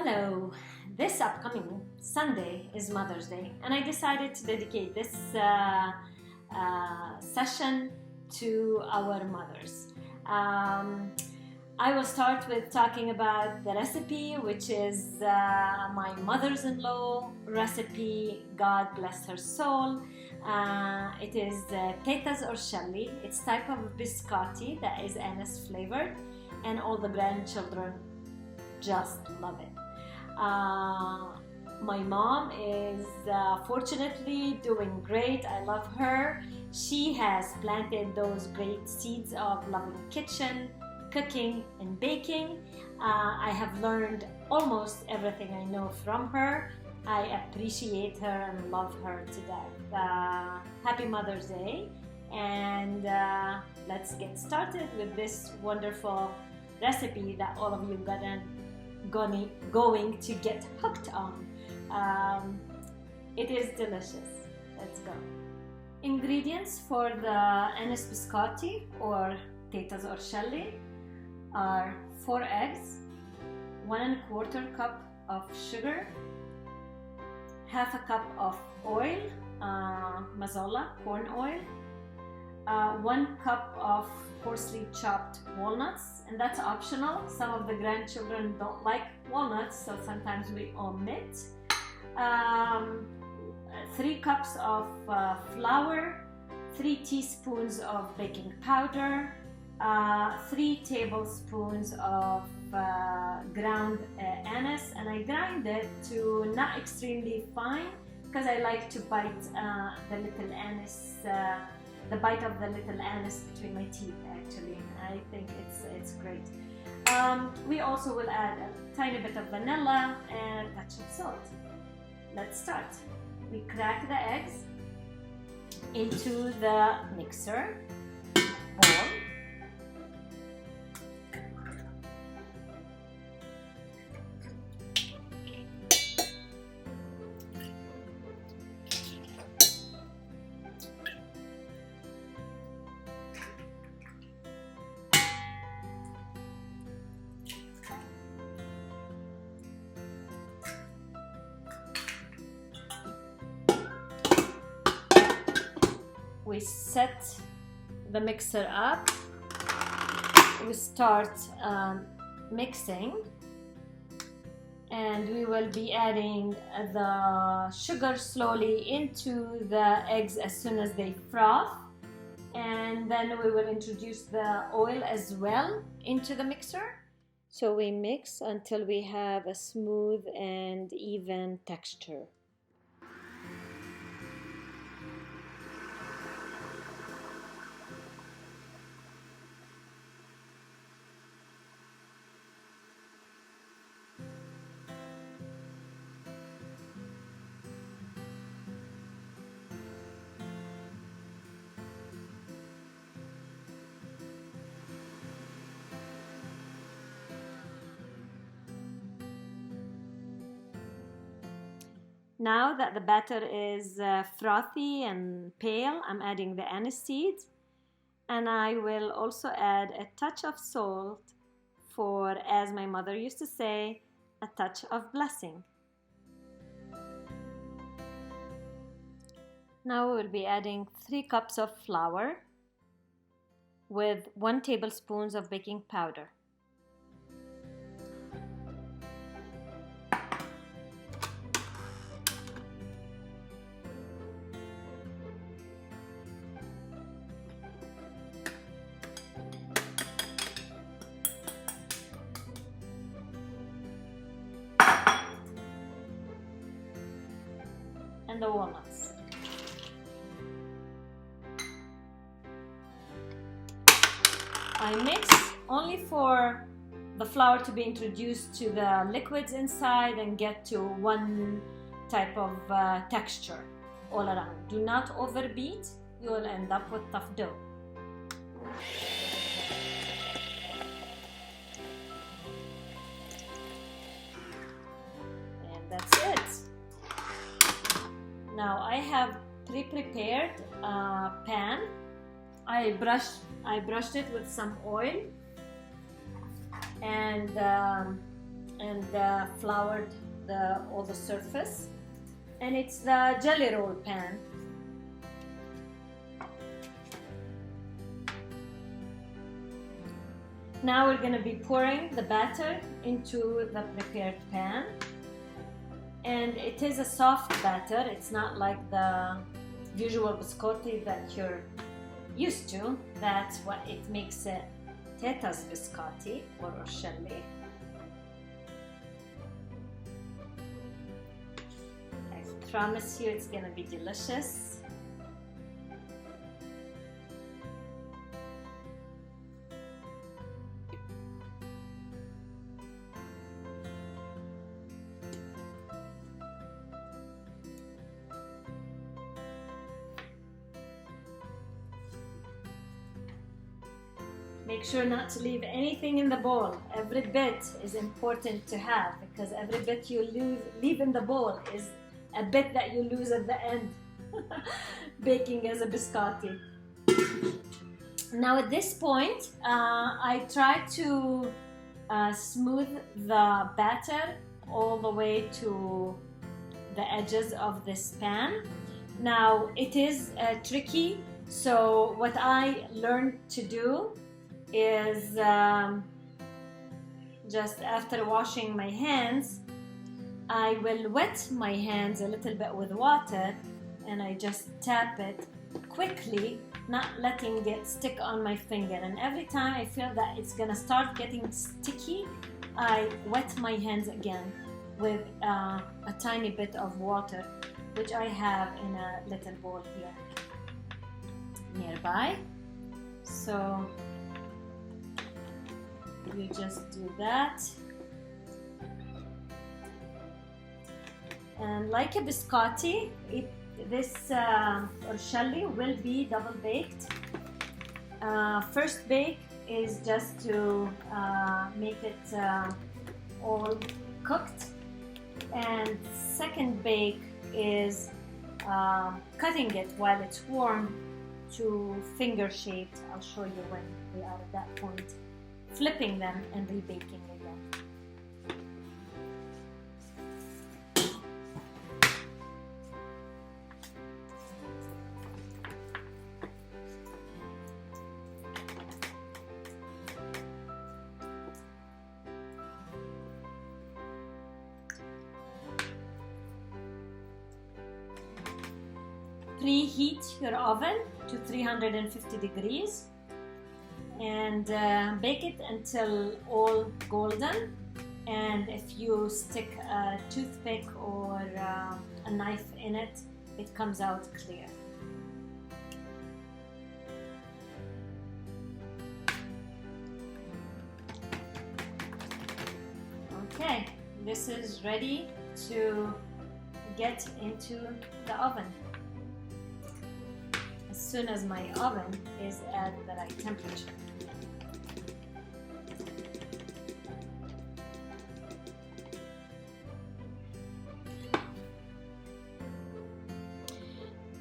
Hello, this upcoming Sunday is Mother's Day, and I decided to dedicate this session to our mothers. I will start with talking about the recipe, which is my mother's-in-law recipe, God bless her soul. It is Teta's Ourshellah. It's type of Biscotti that is anise flavored, and all the grandchildren just love it. My mom is fortunately doing great. I love her. She has planted those great seeds of loving kitchen, cooking and baking. I have learned almost everything I know from her. I appreciate her and love her to death. Happy Mother's Day, and let's get started with this wonderful recipe that all of you going to get hooked on. It is delicious. Let's go. Ingredients for the anise biscotti or Teta's Ourshellah are 4 eggs, 1 1/4 cup of sugar, half a cup of oil, mazola corn oil, 1 cup of coarsely chopped walnuts, and that's optional. Some of the grandchildren don't like walnuts, so sometimes we omit. 3 cups of flour, 3 teaspoons of baking powder, 3 tablespoons of ground anise, and I grind it to not extremely fine because I like to bite the little anise, the bite of the little anise between my teeth. Actually, I think it's great. We also will add a tiny bit of vanilla and a touch of salt. Let's start. We crack the eggs into the mixer bowl. We set the mixer up. We start mixing, and we will be adding the sugar slowly into the eggs as soon as they froth, and then we will introduce the oil as well into the mixer. So we mix until we have a smooth and even texture. Now that the batter is frothy and pale, I'm adding the anise seeds, and I will also add a touch of salt for, as my mother used to say, a touch of blessing. Now we will be adding 3 cups of flour with 1 tablespoon of baking powder. And the walnuts. I mix only for the flour to be introduced to the liquids inside and get to one type of texture all around. Do not overbeat, you will end up with tough dough. And that's it. Now I have pre-prepared pan. I brushed it with some oil, and and floured all the surface. And it's the jelly roll pan. Now we're going to be pouring the batter into the prepared pan. And it is a soft batter. It's not like the usual biscotti that you're used to. That's what it makes it Teta's biscotti or Ourshellah. I promise you it's going to be delicious. Make sure not to leave anything in the bowl. Every bit is important to have, because every bit you leave in the bowl is a bit that you lose at the end, baking as a biscotti. Now at this point, I try to smooth the batter all the way to the edges of this pan. Now it is tricky, so what I learned to do is just after washing my hands, I will wet my hands a little bit with water, and I just tap it quickly, not letting it stick on my finger. And every time I feel that it's gonna start getting sticky, I wet my hands again with a tiny bit of water, which I have in a little bowl here nearby. So you just do that, and like a biscotti, this Ourshellah will be double baked. First bake is just to make it all cooked, and second bake is cutting it while it's warm to finger shaped. I'll show you when we are at that point. Flipping them and rebaking again. Preheat your oven to 350 degrees. And bake it until all golden, and if you stick a toothpick or a knife in it, it comes out clear. Okay, this is ready to get into the oven. As soon as my oven is at the right temperature.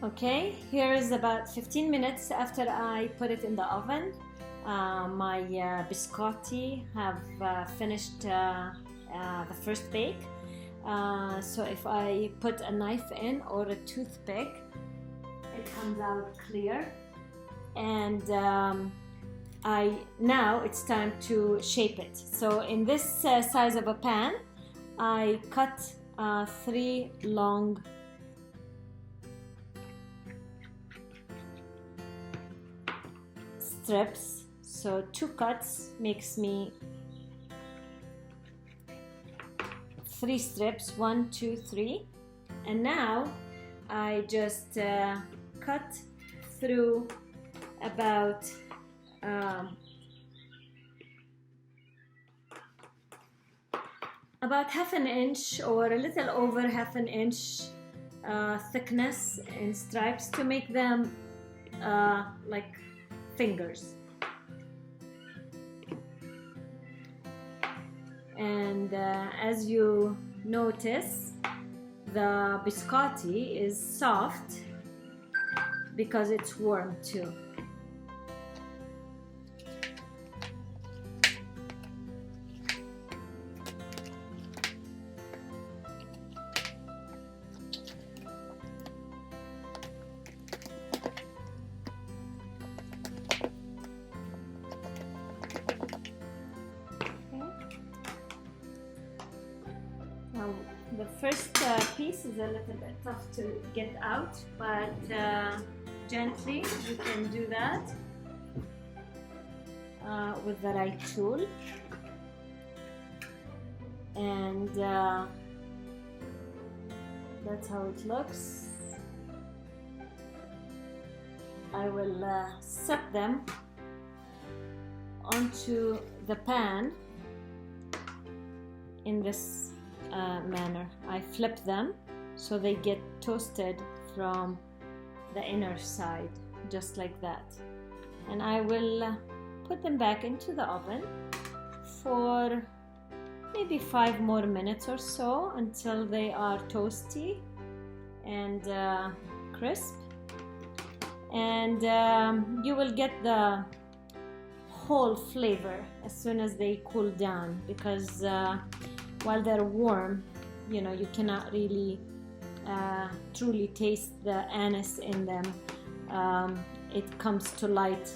Okay, here is about 15 minutes after I put it in the oven. My biscotti have finished the first bake. So if I put a knife in or a toothpick, it comes out clear. And now it's time to shape it. So in this size of a pan, I cut 3 long strips, so 2 cuts makes me 3 strips, 1, 2, 3, and now I just cut through about half an inch or a little over half an inch thickness in stripes to make them like fingers. And as you notice, the biscotti is soft because it's warm too. The first piece is a little bit tough to get out, but gently you can do that with the right tool. And that's how it looks. I will set them onto the pan in this manner. I flip them so they get toasted from the inner side, just like that. And I will put them back into the oven for maybe 5 more minutes or so until they are toasty and crisp. And you will get the whole flavor as soon as they cool down, because while they're warm, you know, you cannot really truly taste the anise in them. It comes to light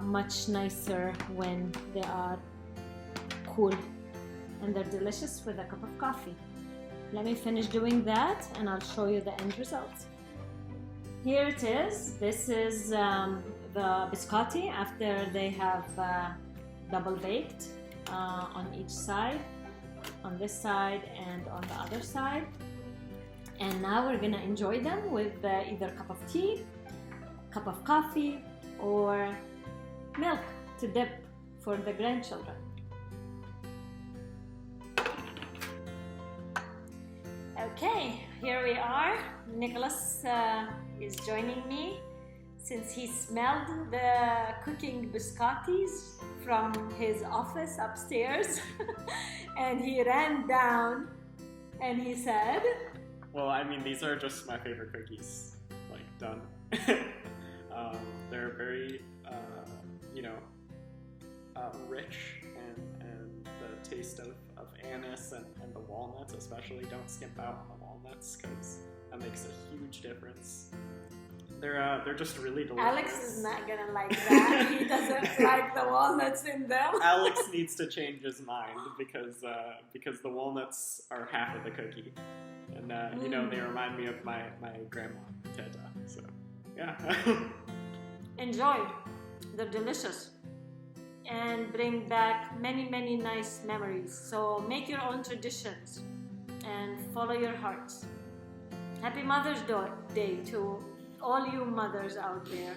much nicer when they are cool, and they're delicious with a cup of coffee. Let me finish doing that and I'll show you the end result. Here it is. This is the biscotti after they have double baked on each side, on this side and on the other side. And now we're gonna enjoy them with either a cup of tea, cup of coffee, or milk to dip for the grandchildren. Okay, here we are. Nicholas is joining me since he smelled the cooking biscottis from his office upstairs and he ran down and he said, well, I mean, these are just my favorite cookies, like, done. They're very, rich, and the taste of anise and the walnuts especially. Don't skimp out on the walnuts because that makes a huge difference. They're just really delicious. Alex is not gonna like that. He doesn't like the walnuts in them. Alex needs to change his mind because the walnuts are half of the cookie, and they remind me of my grandma Teta. So yeah. Enjoy. They're delicious and bring back many, many nice memories. So make your own traditions and follow your hearts. Happy Mother's Day to all you mothers out there.